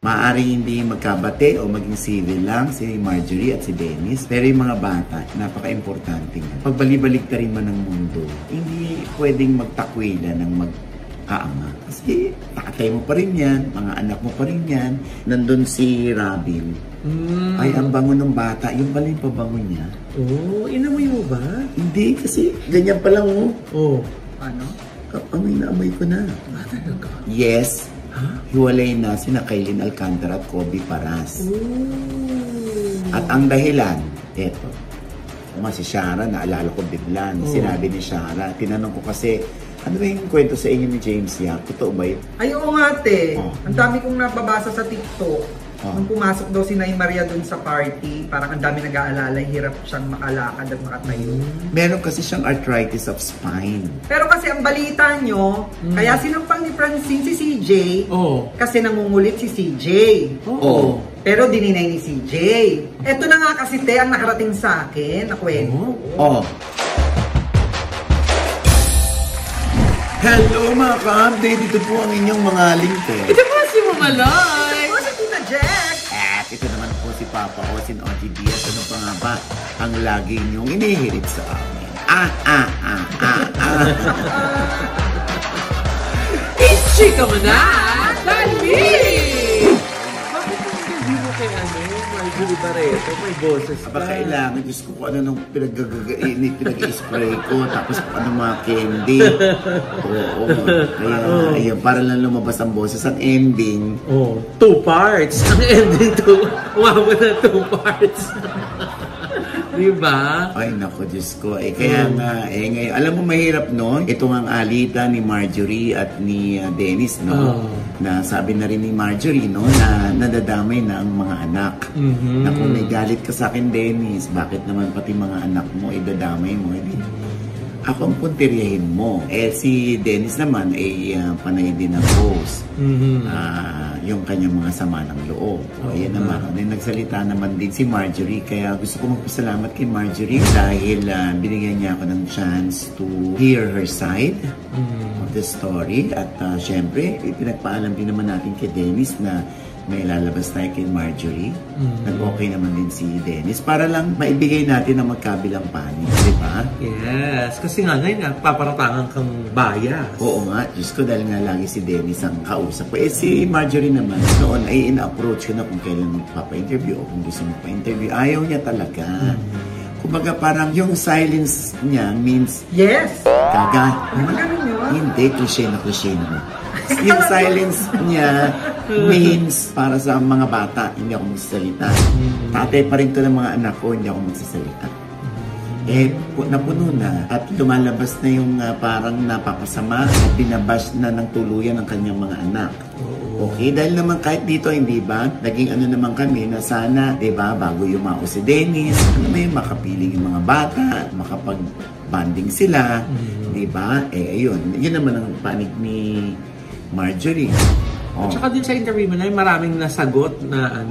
Maaaring hindi magkabate o maging civil lang si Marjorie at si Dennis, pero yung mga bata, napaka-importante nga. Pagbalik-balik na rin man ng mundo, hindi pwedeng magtakwilan ng mag-aama. Kasi tatay mo pa rin yan, mga anak mo pa rin yan. Nandun si Robin. Ay, ang bango ng bata. Yung pala yung pabango niya. Oo, inamoy mo ba? Hindi, kasi ganyan pa lang oh. Oo. Ano? Amoy na amoy ko na. Ah, talaga? Yes. Hiwalay na sina Kailin Alcantara at Kobe Paras. At ang dahilan, eto. Si Shara, naalala ko bigla. Sinabi ni Shara, tinanong ko kasi, ano ba yung kwento sa inyo ni James Yap? Totoo ba yun? Ay, oo nga, te. Ang dami kong nababasa sa TikTok. Nung pumasok daw si Nay Maria dun sa party, parang ang dami nag-aalala, hirap siyang makalakad at makatayo. Meron kasi siyang arthritis of spine. Pero kasi ang balita nyo, kaya sinampal ni Francine si CJ, kasi nangungulit si CJ. Pero dininay ni CJ. Eto na nga kasi, te, ang nakarating sa akin na kwento. Hello mga ka-update, ito po ang inyong mga lingke. Ito po si Mamalay. At ito naman po si Papa Osin OTB. At ano pa nga ba ang lagi niyong inihirit sa amin? Ichika mo na! Dali! Bakit hindi mo kay Marjorie Barreto? May boses ka. Aba kailangan, Diyos ko, kung ano nung pinag-spray ko, tapos ano mga candy. Oo. Kaya, ayun, para lang lumabas ang boses. Ang ending. 2 parts. Ang ending umabot na 2 parts. Diba? Ay, naku, Diyos ko. Kaya nga, ngayon, alam mo mahirap noon, ito ang alita ni Marjorie at ni Dennis, no? Na sabi na rin ni Marjorie, no? Na nadadamay na ang mga anak. Na kung may galit ka sa akin, Dennis, bakit naman pati mga anak mo, idadamay mo? Ako ang puntiryahin mo. Si Dennis naman ay panay din ng post. Yung kanyang mga sama ng loob. Ayan naman. Nagsalita naman din si Marjorie. Kaya gusto ko magpasalamat kay Marjorie dahil binigyan niya ako ng chance to hear her side of the story. At syempre, pinagpaalam din naman natin kay Dennis na may lalabas tayo kay Marjorie. Nag-okay naman din si Dennis para lang maibigay natin ang magkabilang panig, di ba? Yes, kasi nga ngayon paparatangan kang bias. Oo nga, Diyos ko, dahil nga lagi si Dennis ang kausap ko. Si Marjorie naman, noon ay in-approach ko na kung kailan magpapa-interview o kung gusto magpa-interview. Ayaw niya talaga. Kumbaga parang yung silence niya means yes! Gaga. Hindi, cliche na naman. Yung silence niya means para sa mga bata, hindi ako magsasalita. Tatay pa rin to ng mga anak ko, hindi ako magsasalita. Napuno na at lumalabas na yung parang napapasama at binabash na ng tuluyan ng kanyang mga anak. Okay, dahil naman kahit dito, hindi ba, naging ano naman kami na sana, di ba, bago yumao si Dennis, may makapiling yung mga bata, makapag-banding sila, di ba? Ayun, yun naman ang panig ni Marjorie. At saka din sa interview mo na maraming nasagot na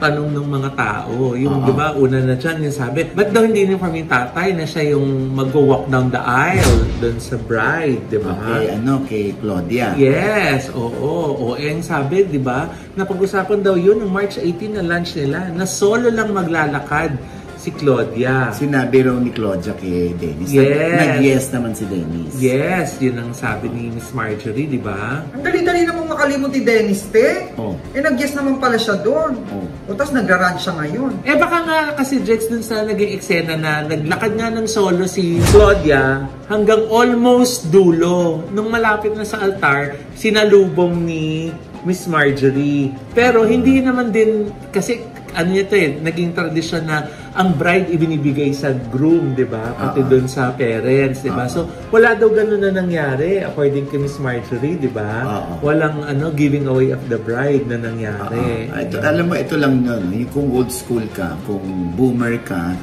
tanong ng mga tao. Yung, di ba, una na dyan, yung sabi, ba't daw hindi inform yung tatay na siya yung mag-walk down the aisle doon sa bride, di ba? Okay, kay Claudia. Yes, oo. Yung sabi, di ba, napag-usapan daw yun ng March 18 na lunch nila, na solo lang maglalakad si Claudia. Sinabi raw ni Claudia kay Dennis. Yes. Nag-yes naman si Dennis. Yes, yun ang sabi ni Miss Marjorie, di ba? Ang dali-dali namang makalimot ni Dennis, te. Nag-yes naman pala siya doon. Tapos nagra-run siya ngayon. Baka nga kasi Jex dun sa naging eksena na naglakad nga ng solo si Claudia hanggang almost dulo. Nung malapit na sa altar, sinalubong ni Miss Marjorie. Pero hindi naman din, kasi naging tradisyon na ang bride ibinibigay sa groom, di ba? Pati doon sa parents, di ba? So, wala daw ganun na nangyari according to Miss Marjorie, di ba? Walang giving away of the bride na nangyari. Alam mo, ito lang nun. Kung old school ka, kung boomer ka,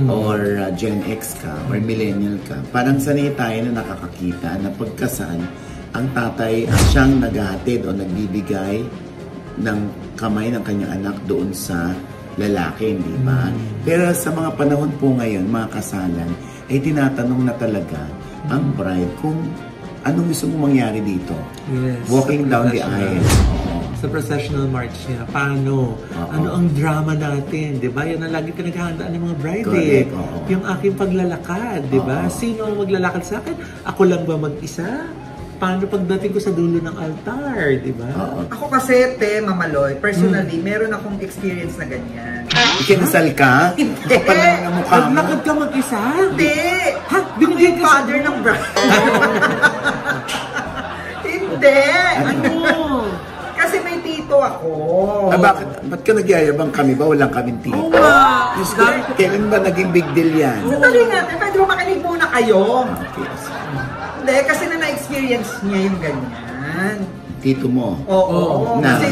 or Gen X ka, or millennial ka, parang sanay tayo na nakakakita na pagkasal, ang tatay siyang naghahatid o nagbibigay ng kamay ng kanyang anak doon sa lalaki, di ba? Pero sa mga panahon po ngayon, mga kasalan, ay tinatanong na talaga ang bride kung anong gusto mong mangyari dito. Yes, walking down the aisle. sa processional march niya. Paano? Ano ang drama natin? Diba? Yan ang lagi pinaghahandaan ng mga bride. Correct. Yung aking paglalakad. Diba? Sino ang maglalakad sa akin? Ako lang ba mag-isa? Paano pagdating ko sa dulo ng altar? Diba? Ako kasi, Mamaloy, personally, meron akong experience na ganyan. Ikinasal ka? Hindi. Naglakad ka mag-isa? Hindi. Ha? Binigay ka father ng bride. Hindi. Ano? Kasi may tito ako. Bakit? Ba't ka nagyayabang kami ba? Walang kaming tito. Diyos ko, kailan ba naging big deal yan? Sandali nga, pwede mo makinig muna kayo. Okay. Hindi, kasi na-experience niya yung ganyan. Tito mo? Oo. Na? Kasi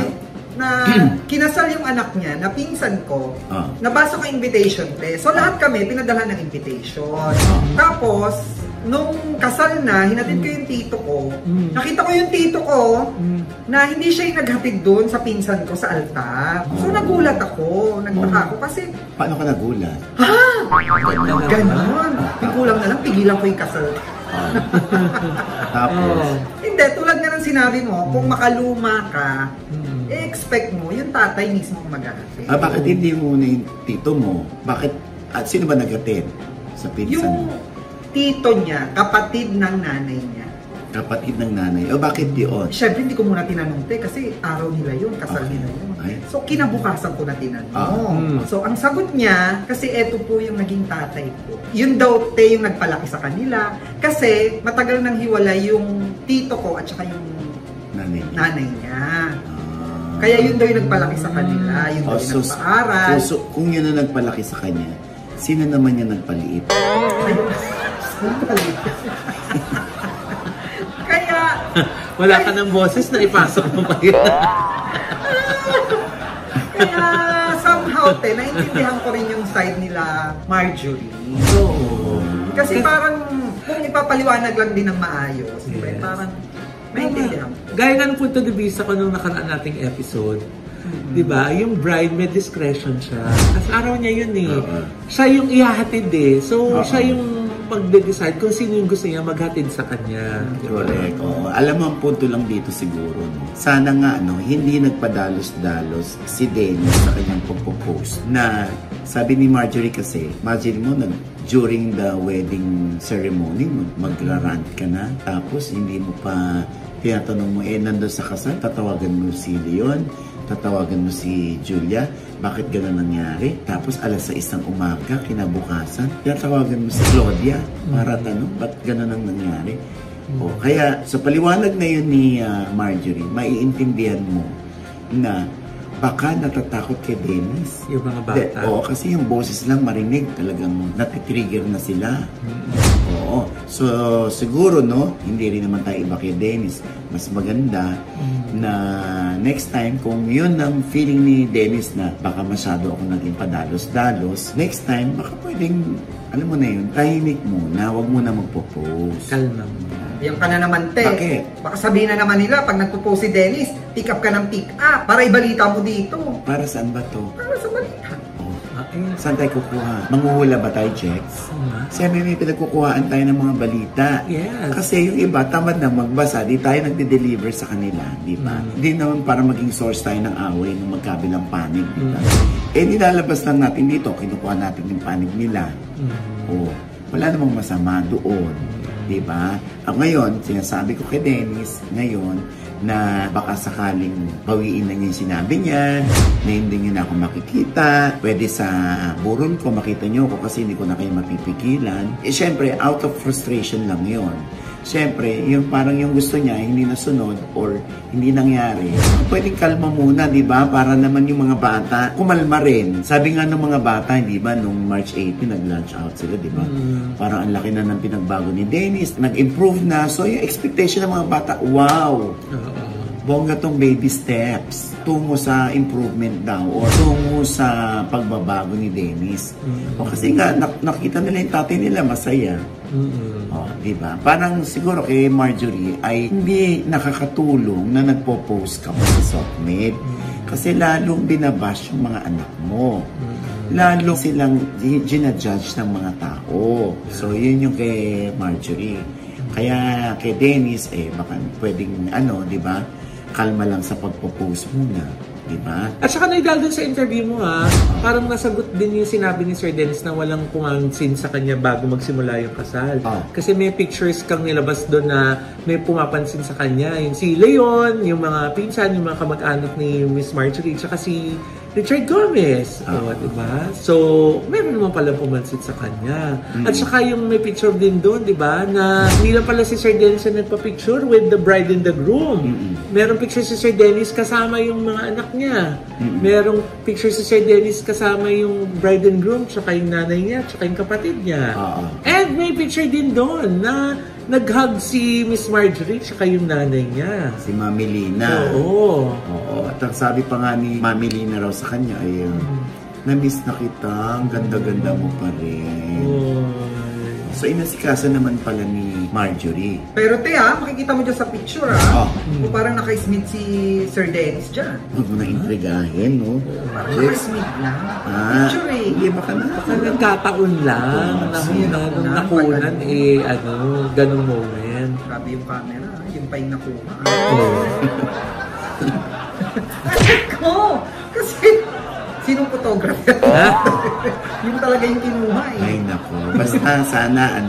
kinasal yung anak niya, na pinsan ko, nabasa ko invitation test. So lahat kami, pinadala ng invitation. Tapos, nung kasal na, hinatid ko yung tito ko. Nakita ko yung tito ko na hindi siya yung naghatid doon sa pinsan ko sa altar. So nagulat ako, nagtaka ako kasi... Paano ka nagulat? Ganon. Kulang na lang, pigilan ko yung kasal. Tapos? Hindi, tulad nga ng sinabi mo, kung makaluma ka, expect mo, yung tatay mismo maghahatid. Bakit hindi mo na yung tito mo? Bakit? At sino ba naghatid sa pinsan mo? Yung tito niya, kapatid ng nanay niya. Kapatid ng nanay. Bakit yun? Siyempre, hindi ko muna tinanong, kasi araw nila yun, kasal nila yun. So, kinabukasan ko na tinanong. So, ang sagot niya, kasi eto po yung naging tatay ko. Yun daw, yung nagpalaki sa kanila. Kasi, matagal nang hiwalay yung tito ko at saka yung nanay niya. Kaya yun daw yung nagpalaki sa kanila. Yun daw yung nagpaaral. So, kung yun ang nagpalaki sa kanya, sino naman yung nagpaliit? Kaya... Wala ka ng boses na ipasok mo pa yun. Kaya somehow, naiintindihan ko rin yung side nila Marjorie. Kasi parang, kung ipapaliwanag lang din ng maayos, diba? Parang, naiintindihan ko. Gaya nga ng punto de vista ko nung nakaraan nating episode, diba? Yung bride, may discretion siya. Kasi araw niya yun eh. Siya yung ihahatid eh. So, siya yung pag-decide kung sino yung gusto niya maghatid sa kanya. Correct. Alam mo, ang punto lang dito siguro, no? Sana nga, hindi nagpadalos-dalos si Dennis sa kanyang pagpo-post na sabi ni Marjorie kasi, imagine mo, during the wedding ceremony, magra-rant ka na, tapos hindi mo pa tinatanong mo, nandun sa kasal, tatawagan mo si Leon, tatawagan mo si Julia, bakit gano'n nangyari? Tapos alas 6 ng umaga, kinabukasan, tatawagan mo si Claudia para tanong, ba't gano'n ang nangyari? Kaya sa paliwanag na yun ni Marjorie, maiintindihan mo na baka natatakot kay Dennis. Yung mga bata. Kasi yung boses lang marinig, talagang natitrigger na sila. So siguro, hindi rin naman tayo iba kay Dennis. Mas maganda na next time, kung yun ang feeling ni Dennis na baka masyado ako naging padalos-dalos, next time, baka pwedeng, alam mo na yun, tahimik muna, wag mo na magpo-post. Kalma mo. Yan ka na naman, Bakit? Baka sabihin na naman nila, pag nagpo-post si Dennis, pick up ka ng pick up, para ibalita mo dito. Para saan ba to? Para sa balita. Saan tayo kukuha? Manguhula ba tayo, Jex? Siyempre may pinagkukuhaan tayo ng mga balita. Yes. Kasi yung iba, tamad na magbasa, di tayo nagde-deliver sa kanila, di ba? Hindi naman para maging source tayo ng away ng magkabilang panig, di ba? Nilalabas lang natin dito, kinukuha natin yung panig nila. Wala namang masama doon, di ba? Ngayon, sinasabi ko kay Dennis, ngayon, na baka sakaling bawiin na niya yung sinabi niya, na hindi niya na ako makikita, pwede sa buron ko, makita niyo ako kasi hindi ko na kayo mapipigilan. Siyempre, out of frustration lang yon. Siyempre, yung parang yung gusto niya, hindi nasunod or hindi nangyari. Pwedeng kalma muna, di ba? Para naman yung mga bata, kumalma rin. Sabi nga ng mga bata, di ba, nung March 18, nag-lunch out sila, di ba? Parang ang laki na ng pinagbago ni Dennis. Nag-improve na. So, yung expectation ng mga bata, wow! Bongga tong baby steps tungo sa improvement daw o tungo sa pagbabago ni Dennis. Kasi nga, nakita nila yung tatay nila masaya. Diba? Parang siguro kay Marjorie ay hindi nakakatulong na nagpo-post ka pa sa Sockmed. Kasi lalong binabash yung mga anak mo. Lalo silang ginajudge ng mga tao. So, yun yung kay Marjorie. Kaya kay Dennis, baka pwedeng, di ba? kalma lang sa pagpo-post muna. Diba? At saka dahil dun sa interview mo parang nasagot din yung sinabi ni Sir Dennis na walang pumansin sa kanya bago magsimula yung kasal. Kasi may pictures kang nilabas doon na may pumapansin sa kanya. Yung si Leon, yung mga pinsan, yung mga kamag-anak ni Miss Marjorie, tsaka si Richard Gomez. Diba? So, meron naman pala pumansin sa kanya. At saka yung may picture din doon, diba? Na hindi lang pala si Sir Dennis na nagpa-picture with the bride and the groom. Meron picture si Sir Dennis kasama yung mga anak niya. Merong picture si Sir Dennis kasama yung bride and groom, tsaka yung nanay niya, tsaka yung kapatid niya. And may picture din doon na nag-hug si Miss Marjorie tsaka yung nanay niya. Si Mami Lina. Oo. At ang sabi pa nga ni Mami Lina raw sa kanya ay, na-miss na kita, ang ganda-ganda mo pa rin. So, inasikaso naman pala ni Marjorie. Pero makikita mo dyan sa picture kung parang naka-smith si Sir Dennis dyan. Huwag mo na intrigahin, no? Parang naka-smith lang. Picture Hindi, baka nagkataon lang nung nakunan ganung moment. Grabe yung camera, yung pa yung nakuha. Kasi sinong photographer? Yung talaga yung kinuha Ay nako. Basta sana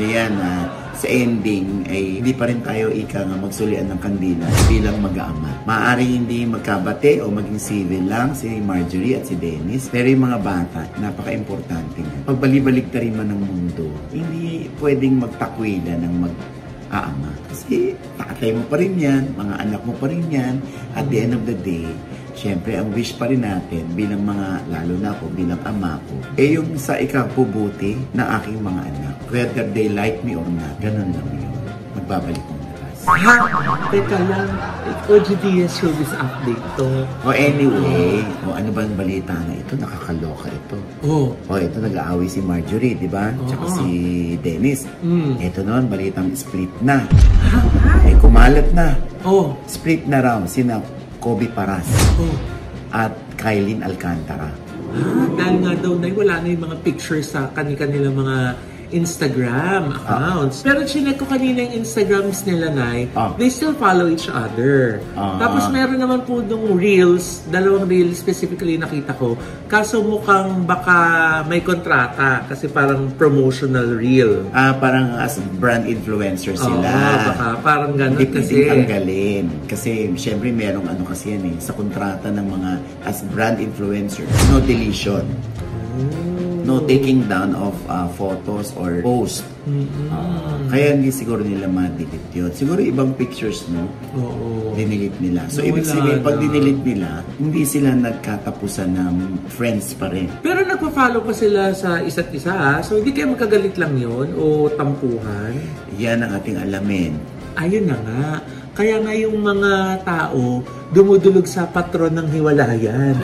sa ending ay hindi pa rin tayo magsulian ng kandila bilang mag-aama. Maaaring hindi magkabate o maging civil lang si Marjorie at si Dennis. Pero yung mga bata, napaka-importante nga. Pagbalik-balik na rin man ng mundo, hindi pwedeng magtakwila ng mag-aama. Kasi tatay mo pa rin yan, mga anak mo pa rin yan. At the end of the day, siyempre, ang wish pa rin natin bilang lalo na ako, bilang ama ko, yung sa ikabubuti ng aking mga anak. Whether they like me or not, ganun lang yun. Magbabalik mo na ras. Teka lang, OGDS showbiz update to. Anyway, ano ba ang balita na ito? Nakakaloka ito. Ito nag-aaway si Marjorie, di ba? Tsaka si Dennis. Ito noon, balitang split na. Kumalat na. Split na raw. Sina Kobe Paras at Kylene Alcantara. Dahil nga daw wala na yung mga pictures sa kanilang mga Instagram accounts. Pero chinek ko kanina yung Instagrams nila, they still follow each other. Tapos meron naman po nung reels, dalawang reels specifically nakita ko. Kaso mukhang baka may kontrata kasi parang promotional reel. Parang as brand influencer sila. Baka parang ganun kasi. Tanggalin. Kasi syempre merong kasi yan sa kontrata ng mga as brand influencer. No deletion. No taking down of photos or post. Kaya hindi siguro nila ma-delete yun. Siguro ibang pictures, no? Dinelete nila. So, ibig sabihin, pag dinelete nila, hindi sila nagkatapusan ng friends pa rin. Pero nagpa-follow pa sila sa isa't isa, so hindi kayo magkagalit lang yun o tampuhan? Yan ang ating alamin. Ayun na nga. Kaya nga yung mga tao dumudulog sa patron ng hiwalayan.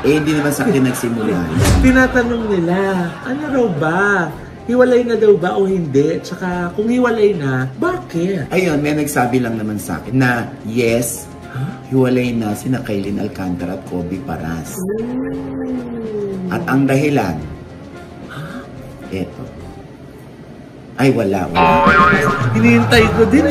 Hindi naman sa akin nagsimula. Tinatanong nila, ano raw ba? Hiwalay na daw ba o hindi? Tsaka kung hiwalay na, bakit? Ayun, may nagsabi lang naman sa akin na yes, hiwalay na sina Kylene Alcantara at Kobe Paras. At ang dahilan, eto. Ay, wala. Hinihintay ko din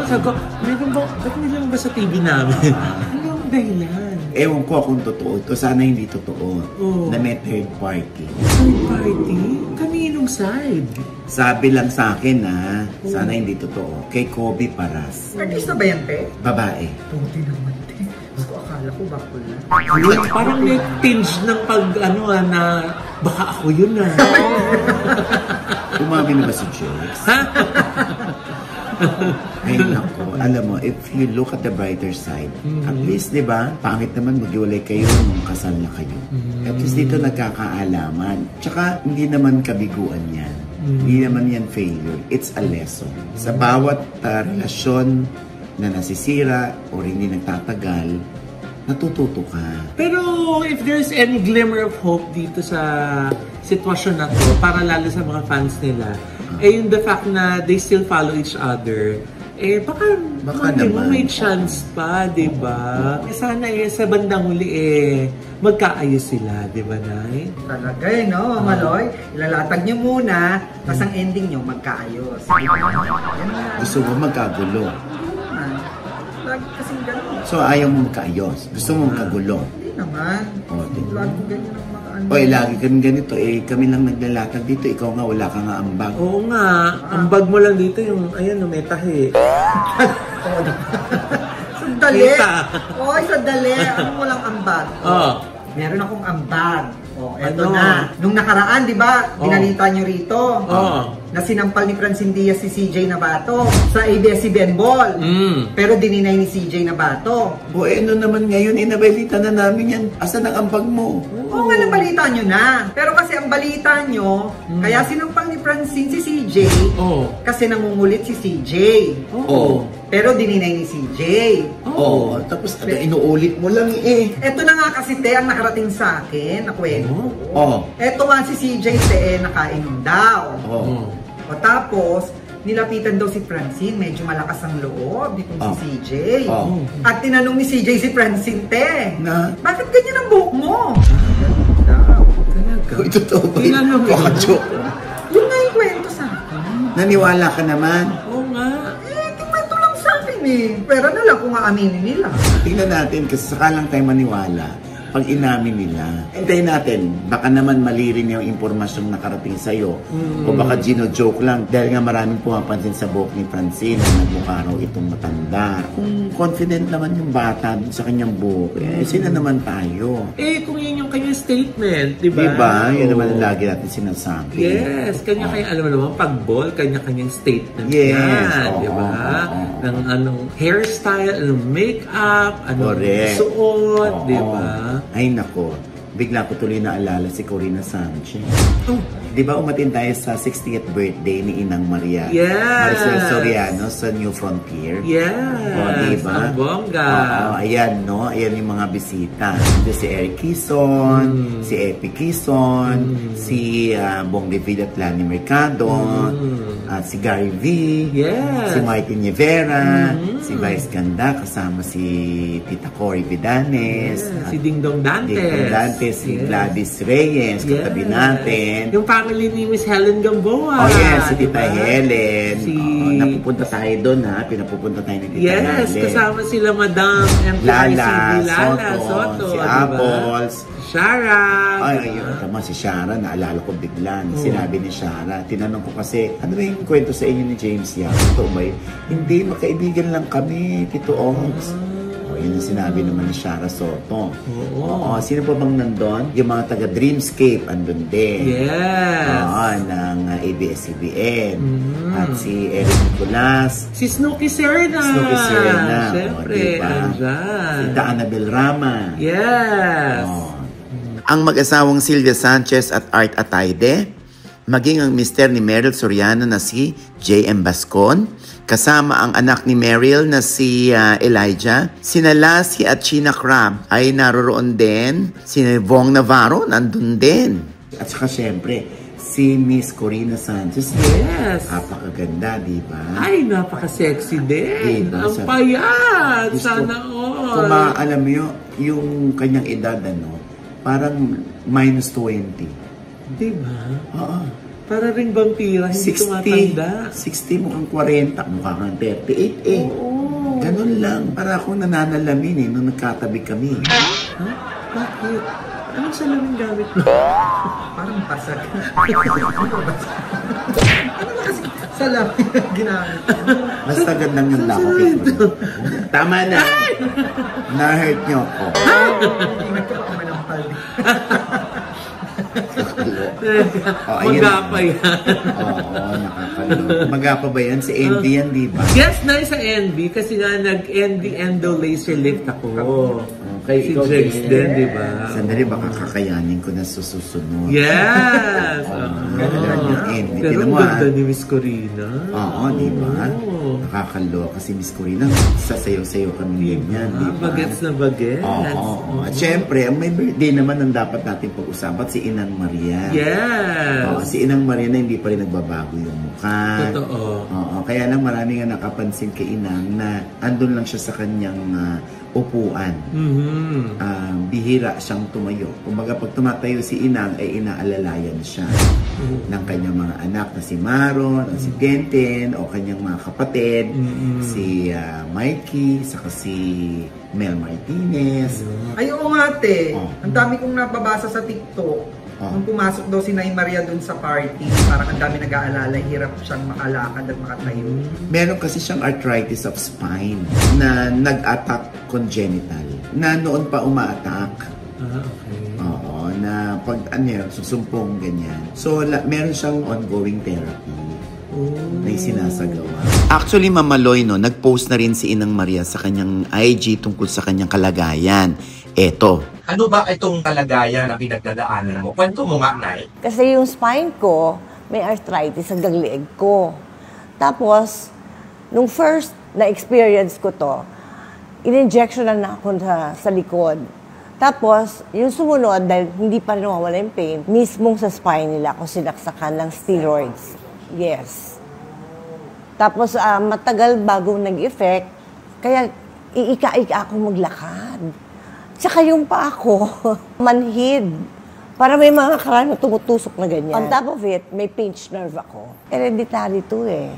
Sabi ko, ba't nilang ba sa TV namin? Ano yung dahilan? Ewan ko kung totoo ito. Sana hindi totoo. Na may third party. Third party? Kaninong side? Sabi lang sa akin sana hindi totoo. Kay Kobe Paras. Artista ba yan, te? Babae. Puti naman, te. Gusto akala ko bakul na. Parang may tinge ng na baka ako yun Umamin na ba si Jex? Ay, nako. Alam mo, if you look at the brighter side, at least, di ba, pangit naman maghiwalay kayo nung kasal na kayo. At least dito nagkakaalaman. Tsaka, hindi naman kabiguan yan. Hindi naman yan failure. It's a lesson. Sa bawat relasyon na nasisira o hindi nagtatagal, natututo ka. Pero if there's any glimmer of hope dito sa sitwasyon na to, para lalo sa mga fans nila, yung the fact na they still follow each other, baka naman may chance pa, diba? Sana sa bandang huli, magkaayos sila, diba, Nay? Talaga no, Maloy? Ilalatag nyo muna, tapos ang ending nyo, magkaayos. Gusto mo magkagulo? Lagi kasing gano'n. So, ayaw mo magkaayos. Gusto mo magkagulo. Hindi naman. Lagi ganyan ang mga ano. Oy, lagi kami ganito. Kami lang naglalatag dito. Ikaw nga, wala ka nga ambag. Oo nga. Ambag mo lang dito yung, ayan, may tahi. Sandali. Oy, sandali. Anong walang ambag? Meron akong ambag. Eto na. Nung nakaraan, di ba, binalita nyo rito na sinampal ni Francine Diaz si CJ Nabato sa ABS-CBN Ball. Pero dininay ni CJ Nabato. Ano naman ngayon, inabalita na namin yan. Asan ang ambag mo? Oo nga, nabalita nyo na. Pero kasi ang balita nyo, kaya sinampal ni Francine si CJ kasi nangungulit si CJ. Pero dininay ni CJ. Tapos inuulit mo lang Eto na nga kasi ang nakarating sa akin na kwento. Eto nga si CJ nakainom daw. Tapos, nilapitan daw si Francine, medyo malakas ang loob ditong si CJ. At tinanong ni CJ si Francine, bakit ganyan ang buhok mo? Ito totoo ba? Baka-joke. Yun nga yung kwento sa akin. Naniwala ka naman? Oo nga. Kwento lang sa akin Pero na lang kung aaminin nila. Tingnan natin kasi saka lang tayo maniwala. Pag inamin nila, hintayin natin, baka naman mali rin yung impormasyong nakarating sa'yo. O baka gino-joke lang. Dahil nga maraming pumapansin sa buhok ni Francine na nagmukha raw itong matanda. Kung confident naman yung bata dun sa kanyang buhok, sila naman tayo. Kung yun yung kanyang statement, di ba? Diba? Yun naman lagi natin sinasabi. Yes, kanya-kanya, alam mo naman, pag-ball, kanya-kanyang statement yan. Di ba? Ng anong hairstyle, anong makeup, anong suot, di ba? Ay nako, bigla ko tuloy naalala si Corina Sanchez. Di ba umatin tayo sa 60th birthday ni Inang Maria? Maricel Soriano sa New Frontier. Diba? Ang bongga. Ayan, no? Ayan yung mga bisita. Si Eric Quezon, si Epi Quezon, si Bong Revilla at Lani Mercado, si Gary V, si Martin Rivera, si Vice Ganda, kasama si Tita Cory Vidanes, si Dingdong Dantes, si Gladys Reyes, katabi natin. Yung family ni Miss Helen Gamboa. Si Tita Helen. Napupunta tayo doon, pinapupunta tayo ni Tita Helen. Kasama sila Madam Lala Soto, si Apples, Shara. Tama, si Shara, naalala ko biglan. Sinabi ni Shara, tinanong ko kasi, ano ba yung kwento sa inyo ni James Yap? Ito ba yun? Hindi, magkaibigan lang kami, Tito Ogs. Yun ang sinabi naman ni Shara Soto. Sino pa bang nandun? Yung mga taga Dreamscape andun din. Ng ABS-CBN. At si Eric Nicolas. Si Snooki Serna. Siyempre, andyan. Si Annabel Rama. Ang mag-asawang Sylvia Sanchez at Art Ataide, maging ang mister ni Meryl Soriano na si J.M. Bascon, kasama ang anak ni Meryl na si Elijah, sina Lassie at China Crab ay naroroon din, si Vong Navarro nandun din. At saka syempre, si Miss Corina Sanchez. Napakaganda, di ba? Ay, napaka-sexy din. Diba? Ang payat. Sana all. Kung alam mo yung kanyang edad, parang minus 20. Diba? Para ring vampira, hindi 60, tumatanda. 60 mukhang 40, mukhang 38 Ganun lang. Para akong nananalamin nung nagkatabi kami. Bakit? Anong salamin gamit mo? Parang basag. Ano ba kasi salamin ginamit? Basta gandang yung lako. Tama na. Na-hurt niyo ako. Ingat ka baka manampal. Magapa yan. Nakakalo. Magapa ba yan? Si Envy yan, di ba? Yes, sa Envy. Kasi nga nag-Envy endo laser lift ako. Si Jex din, di ba? Sandali, baka kakayanin ko na susunod. Yes! Envy. Pero ang ganda ni Miss Corina. Di ba? Nakakalo. Kasi Miss Corina, sasayaw-sayaw kami yan, di ba? Bagets na bagets. At syempre, may birthday naman ang dapat natin pag-usapan, si Inang Maria. Si Inang Maria na hindi pa rin nagbabago yung mukha. Totoo. Kaya lang marami nga nakapansin kay Inang na andun lang siya sa kanyang upuan. Bihira siyang tumayo. Kumbaga pag tumatayo si Inang, ay inaalalayan siya ng kanyang mga anak na si Maron, si Tenten, o kanyang mga kapatid, si Mikey, saka si Mel Martinez. Ay, oo nga, te. Ang dami kong nababasa sa TikTok. Nung pumasok daw si Nay Maria dun sa party, parang ang dami nag-aalala, hirap siyang makalakad at makatayo. Meron kasi siyang arthritis of spine na nag-attack congenital, na noon pa uma-attack. Okay. Oo, na pag susumpong ganyan. So, meron siyang ongoing therapy na sinasagawa. Actually, Mama Loy, no, nag-post na rin si Inang Maria sa kanyang IG tungkol sa kanyang kalagayan. Eto. Ano ba itong kalagayan na pinagdadaanan mo? Kwento mo nga, Nay. Kasi yung spine ko, may arthritis hanggang leeg ko. Tapos, nung first na experience ko to, in-injection na ako sa likod. Tapos, yung sumunod, dahil hindi pa rin nawawala yung pain, mismong sa spine nila ako sinaksakan ng steroids. Yes. Tapos, matagal bago nag-effect, kaya iika-ika ako maglakad. Tsaka yung pa ako, manhid. Para may mga karami tumutusok na ganyan. On top of it, may pinched nerve ako. Hereditary to eh.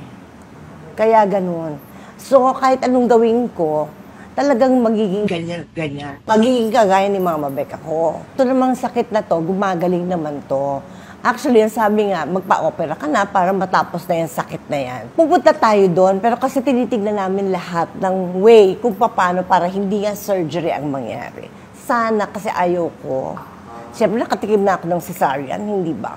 Kaya ganun. So, kahit anong gawin ko, talagang magiging ganyan. Magiging kagaya ni Mama Becca ko. Ito namang sakit na to, gumagaling naman to. Actually, ang sabi nga, magpa-opera ka na para matapos na yung sakit na yan. Pupunta tayo doon, pero kasi tinitignan namin lahat ng way kung paano para hindi nga surgery ang mangyari. Sana, kasi ayaw ko. Siyempre, nakatikim na ako ng cesarean, hindi ba?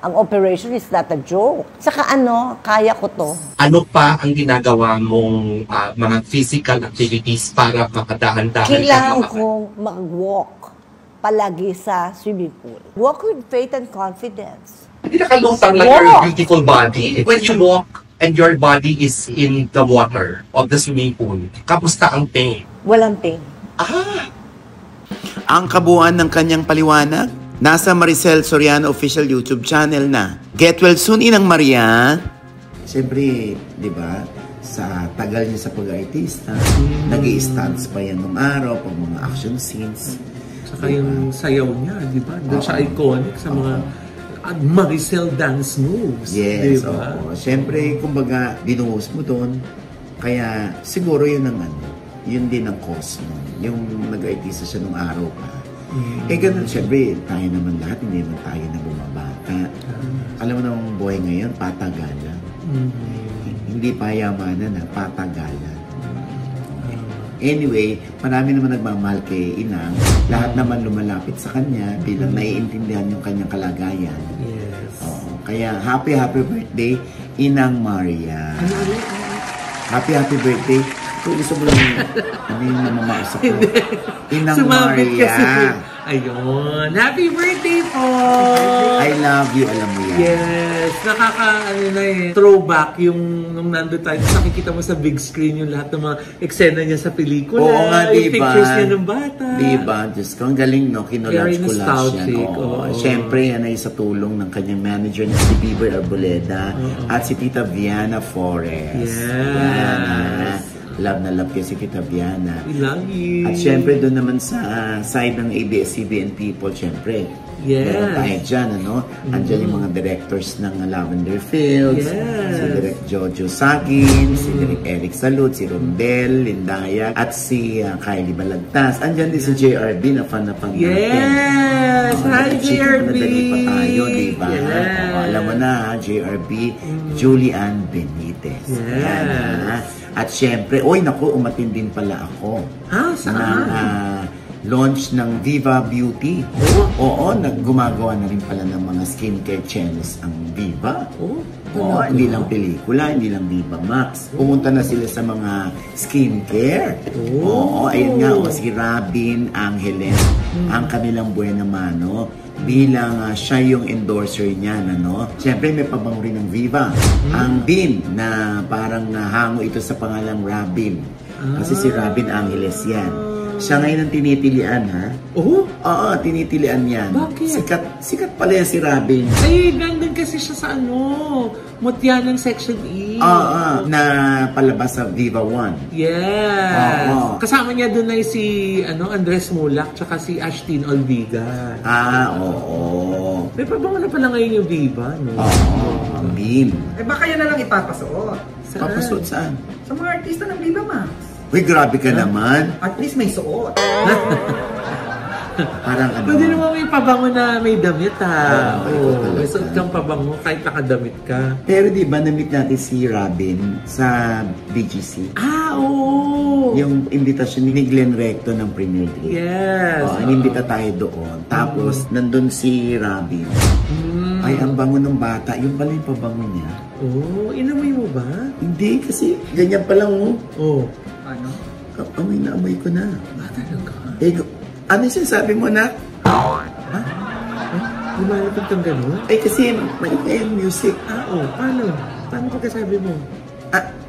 Ang operation is not a joke. Saka kaya ko to. Ano pa ang ginagawa mong mga physical activities para makadahan-dahan? Kailangan kong mag-walk palagi sa swimming pool. Walk with faith and confidence. Hindi nakalutang lang your beautiful body. When you walk and your body is in the water of the swimming pool, kamusta ang pain? Walang pain. Ang kabuuan ng kanyang paliwanag, nasa Maricel Soriano official YouTube channel na. Get well soon, Inang Maria. Siyempre, di ba, sa tagal niya sa pag-artista, nag-i-stunts pa yan nung araw, pag mga action scenes. Saka yung sayaw niya, di ba? Doon siya iconic sa mga Maricel dance moves. Yes, diba? Siyempre, kumbaga, dinuhos mo doon. Kaya, siguro yun ang yun din ang cause nun. Yung nag-artista siya nung araw pa. Ganun, siyempre, tayo naman lahat, hindi naman tayo na bumabata. Alam mo namang buhay ngayon, patagalan. Hindi payamanan, patagalan. Anyway, marami naman nagmamahal kay Inang. Lahat naman lumalapit sa kanya bilang naiintindihan yung kanyang kalagayan. Yes. Kaya happy birthday, Inang Maria. Happy birthday. Kung gusto mo lang, yung namamausap ko. Inang Maria. Kasi, ayun. Happy birthday po! I love you, alam mo yan. Yes. Throwback yung nung nandun tayo. Nakikita mo sa big screen yung lahat ng mga eksena niya sa pelikula. Oo nga, diba? Yung pictures niya ng bata. Diba? Diyos ko, ang galing, no? Kinolage ko lang siya. Siyempre, yan ay sa tulong ng kanyang manager na si Bieber Arboleda at si Tita Viana Forres. Yes. Love na love kayo si Tita Viana. We love you. At syempre doon naman sa side ng ABS-CBN people, syempre. Yes. Meron tayo dyan, Andiyan yung mga directors ng Lavender Fields. Yes. Si Direk Jojo Sagin, si Direk Eric Salud, si Rondel Lindaya, at si Kylie Balagtas. Andiyan din si JRB na fan na pang Yes! Hi, JRB! Nadali pa tayo, diba? Yes. Alam mo na, JRB, Julian Benitez. Yes. Ayan, At syempre, umatin din pala ako. Saan? Launch ng Viva Beauty. Oo, gumagawa na rin pala ng mga skincare channels ang Viva. Hindi lang pelikula, hindi lang Viva Max. Pumunta na sila sa mga skincare. Ayun nga, si Robin Angeles, ang kanilang buena mano, bilang siya yung endorser niyan, Siyempre, may pabango rin ng Viva. Ang Bin, na parang hango ito sa pangalang Robin. Kasi si Robin Angeles yan. Siya ngayon ang tinitilian, ha? Oo? Oo, tinitilian yan. Bakit? Sikat pala yan si Robin. Ay, nandun kasi siya sa Mutya ng Section E. Oo, na palabas sa Viva One. Yes. Oo. Kasama niya doon ay si Andres Mulak tsaka si Ashtin Olviga. Oo. May pabango na pala ngayon yung Viva, no? Oo, ang beam. Baka yan na lang ipapasuot. Saan? Papasuot saan? Sa mga artista ng Viva Max. Uy, grabe ka naman. At least may suot. Parang Pwede naman may pabango na may damit, ha? Oo, may suot kang pabango kahit nakadamit ka. Pero di ba na-meet natin si Robin sa BGC? Oo! Yung invitation ni Glenn Recto ng Premier League. Yes. Inimbita tayo doon. Tapos, nandun si Robin. Ay, ang bango ng bata. Yung pala yung pabango niya. Inamoy mo ba? Hindi, kasi ganyan pa lang, Ano? Amoy na amoy ko na. Talaga? Ano yung sinasabi mo na? Lumalapit kang gano'n? Kasi may music. Paano? Paano pagkasabi mo?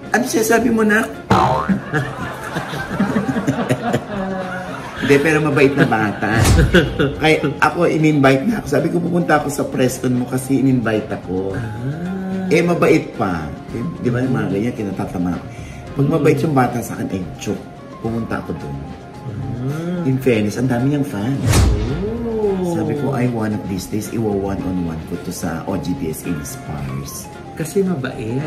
Ano sinasabi mo na? Hindi, pero mabait na bata. Kaya ako, in-invite na ako. Sabi ko, pupunta ako sa Preston mo kasi in-invite ako. Mabait pa. Di ba yung mga ganyan, kinatatama ako. Pag mabait yung bata sa akin, joke. Pumunta ako doon. In fairness, ang dami niyang fan. Sabi ko, one of these days, iwa-one-on-one ko to sa OGBS Inspires. Kasi mabait.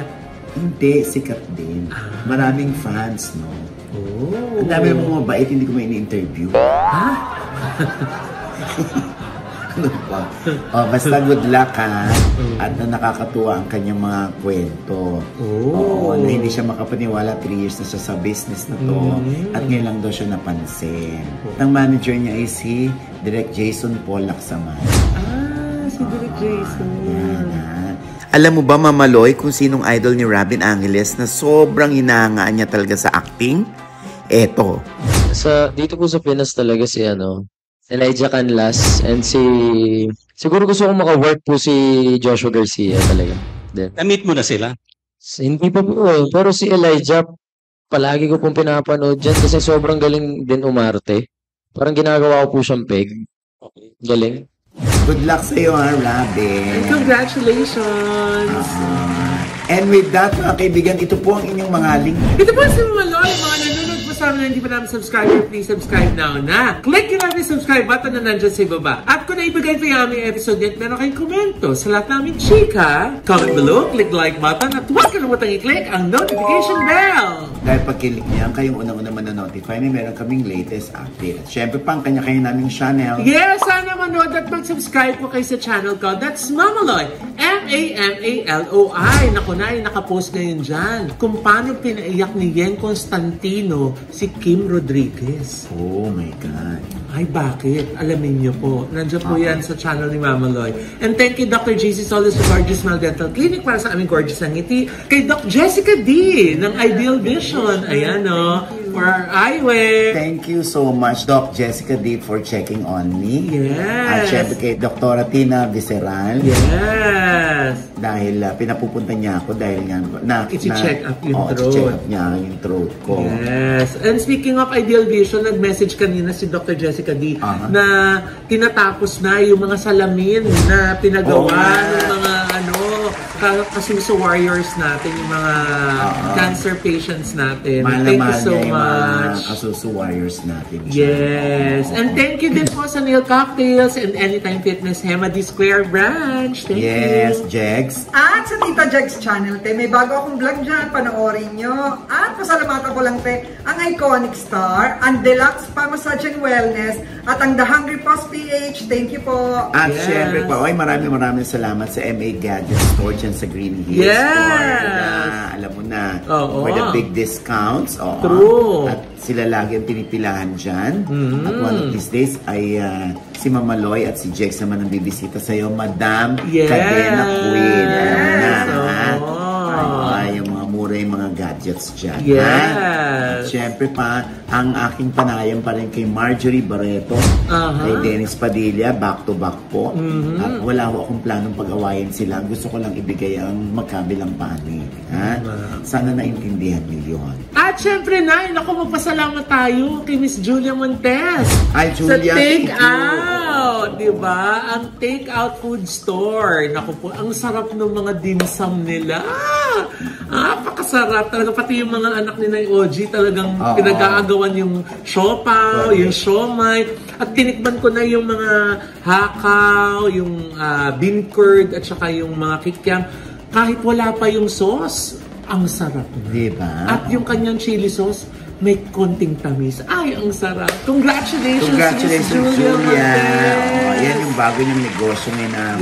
Hindi, sikat din. Maraming fans, no? Ang dami mong mabait, hindi ko may ini-interview. Ano pa? Basta good luck, ha? At nakakatuwa ang kanyang mga kwento. Na hindi siya makapaniwala, 3 years na siya sa business na to. At ngayon lang daw siya napansin. Ang manager niya ay si Direk Jason Paul Laksaman. Si Direk Jason. Yan, ha? Alam mo ba, Mamaloy, kung sinong idol ni Robin Angeles na sobrang hinahangaan niya talaga sa acting? Eto. Dito po sa Pinas talaga si Elijah Canlas and siguro gusto kong maka-work po si Joshua Garcia talaga. Na-meet mo na sila? Hindi pa po pero si Elijah palagi ko pong pinapanood dyan kasi sobrang galing din umarte. Parang ginagawa ko po siyang peg. Galing. Good luck sa iyo, ha, Robin. And congratulations! And with that, mga kaibigan, ito po ang inyong mga link. Ito po si Mamaloy, mga nanonood po sa amin na hindi pa namin subscriber, please subscribe now na. Click yung namin subscribe button na nandyan sa ibaba. At kung naibigay pa yung aming episode net, meron kayong komento sa lahat namin chika. Comment below, click like button, at huwag kalimutang i-click ang notification bell. Dahil pag kilik niya, kayong unang-una man-notify na meron kaming latest update. At syempre pa, ang kanya-kanya naming channel. Yes, sana manood at mag-subscribe po kayo sa channel ko. That's Mamaloy. M-A-M-A-L-O-I. Naku na, nakapost ngayon dyan. Kung paano pinaiyak ni Yen Constantino si Kim Rodriguez. Oh my God. Ay, bakit? Alamin niyo po. Nandiyan po yan sa channel ni Mamaloy. And thank you, Dr. JC Solis of Gorgeous Smile Dental Clinic para sa aming gorgeous ang ngiti. Kay Doc Jessica D ng Ideal Vision. Ayan, for our eyewear. Thank you so much, Doc Jessica D, for checking on me. Yes. At syempre kay Dr. Tina Visceral. Yes. Dahil pinapupunta niya ako dahil nga I-check up yung throat. I-check up niya yung throat ko. Yes. And speaking of Ideal Vision, nag-message kanina si Dr. Jessica D na tinatapos na yung mga salamin na pinagawa ng mga kasuso warriors natin, yung mga cancer patients natin. Thank you so much. Kasuso warriors natin. Yes. And thank you din po sa Nail Cocktails and Anytime Fitness Hema D Square Branch. Thank you. Yes, Jegs. At sa Tita Jegs channel, may bago akong vlog dyan. Panoorin nyo. At pasalamatan ko lang, ang Iconic Star, ang Deluxe Pa Massage and Wellness, at ang The Hungry Paws PH. Thank you po. At syempre po, maraming salamat sa MA Gadget Store dyan sa Green Hills. Yes! Alam mo na, for the big discounts. True. At sila lagi ang pinipilahan dyan. At one of these days ay si Mamaloy at si Jex naman ang bibisita sa'yo, Madam Cadena Queen. Alam mo na, yung mga mura yung mga gadgets dyan. Yes. At syempre, syempre pa, ang aking panayam pa rin kay Marjorie Barreto, kay Dennis Padilla, back to back po. At wala ko akong planong pag-awayin sila. Gusto ko lang ibigay ang magkabilang panig. Sana naintindihan niyo yun. At syempre na, naku, magpasalamat tayo kay Miss Julia Montes. Ay, Julia, sa Take Out, di ba? Ang Take Out Food Store. Naku po, ang sarap ng mga dimsum nila. Napakasarap talaga. Pati yung mga anak ni Nay OG talagang pinag-aagawan yung siopaw, yung siomay. At tinikman ko na yung mga hakaw, yung bean curd, at saka yung mga kikiam. Kahit wala pa yung sauce, ang sarap na. Diba? At yung kanyang chili sauce, may konting tamis. Ay, ang sarap. Congratulations, Miss Julia. Yan yung bago niyang negosyo ngayon na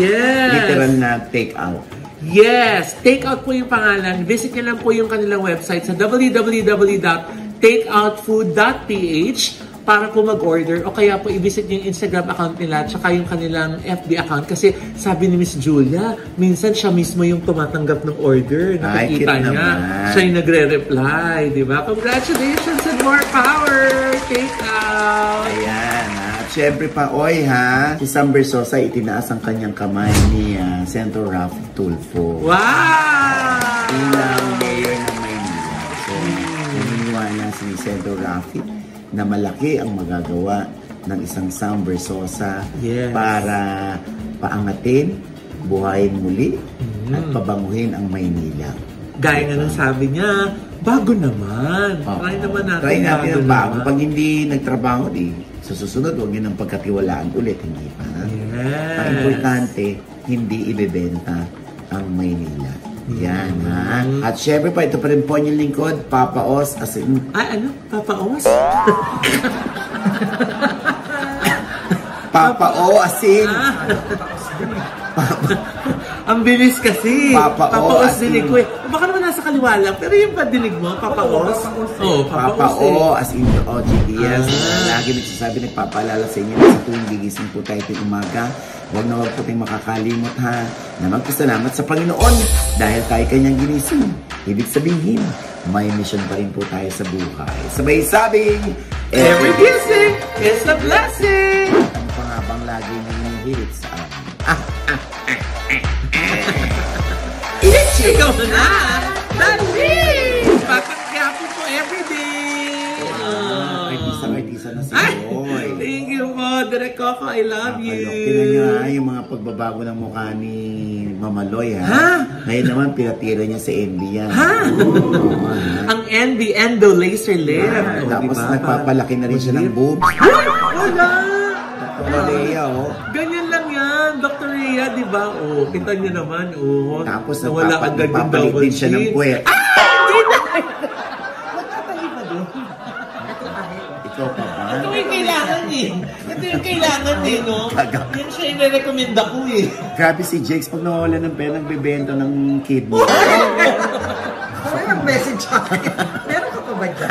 literal na take out. Yes! Take Out po yung pangalan. Visit nyo lang po yung kanilang website sa www.takeoutfood.ph para po mag-order o kaya po i-visit yung Instagram account nila tsaka yung kanilang FB account kasi sabi ni Miss Julia, minsan siya mismo yung tumatanggap ng order. Nakikita niya. Siya yung nagre-reply, di ba? Congratulations and more power! Take Out! Ayan, siyempre pa, si Sam Bersosa itinaas ang kanyang kamay ni Senator Raffy Tulfo. Wow! Bilang mayor ng Maynila. So, naniniwala si Senator Raffy na malaki ang magagawa ng isang Sam Bersosa para paangatin, buhayin muli, at pabanguhin ang Maynila. Gaya nga ng sabi niya, bago naman. Try naman natin. Try natin ang bago. Pag hindi nagtrabaho, sa susunod, huwag yun ang pagkatiwalaan ulit. Hindi pa. Ang importante, hindi ibebenta ang Maynila. Yan, At syempre pa, ito pa rin po yung lingkod, Papa Os, as in... ano? Papa Os? Papa O, as in... Ang bilis kasi. Papa Os dinig ko eh. Baka naman nasa kaliwa lang, pero yung padinig mo, Papa Os? Papa O, as in OGDS. Lagi nagsasabi, nagpapaalala sa inyo sa tuwing gigising po tayo itong umaga. Huwag na huwag po tayong makakalimot na magpasalamat sa Panginoon dahil tayo kanyang ginising. Ibig sabihin, may mission pa rin po tayo sa buhay. Sabay sabing, every gising is a blessing! Ang pangabang lagi nangihirit sa amin. Ikaw na! Dali! Patagyapo po everyday! Artista na si Boy. Thank you po, Direk Coco. I love you. Tingnan nyo yung mga pagbabago ng mukha ni Mama Loy, Ngayon naman, pinatira niya sa NB yan. Ang NB, Endo Laser Lift. Tapos nagpapalaki na rin siya ng boobs. Wala! Dr. Rhea, Ganyan lang yan, Dr. Rhea, di ba? Kita niyo naman, Tapos nawala agad yung nagpapalit double din siya ng puwet. Hindi na! Nagtatahi ba doon? Ikaw pa ba? Ito yung kailangan eh. Ito yung kailangan eh, no? Yan siya yung re-recommend ako eh. Grabe si Jakes, pag nawala ng pera, nagbebenta ng kidney. Wala nag-message sa akin. Meron ka pa ba dyan?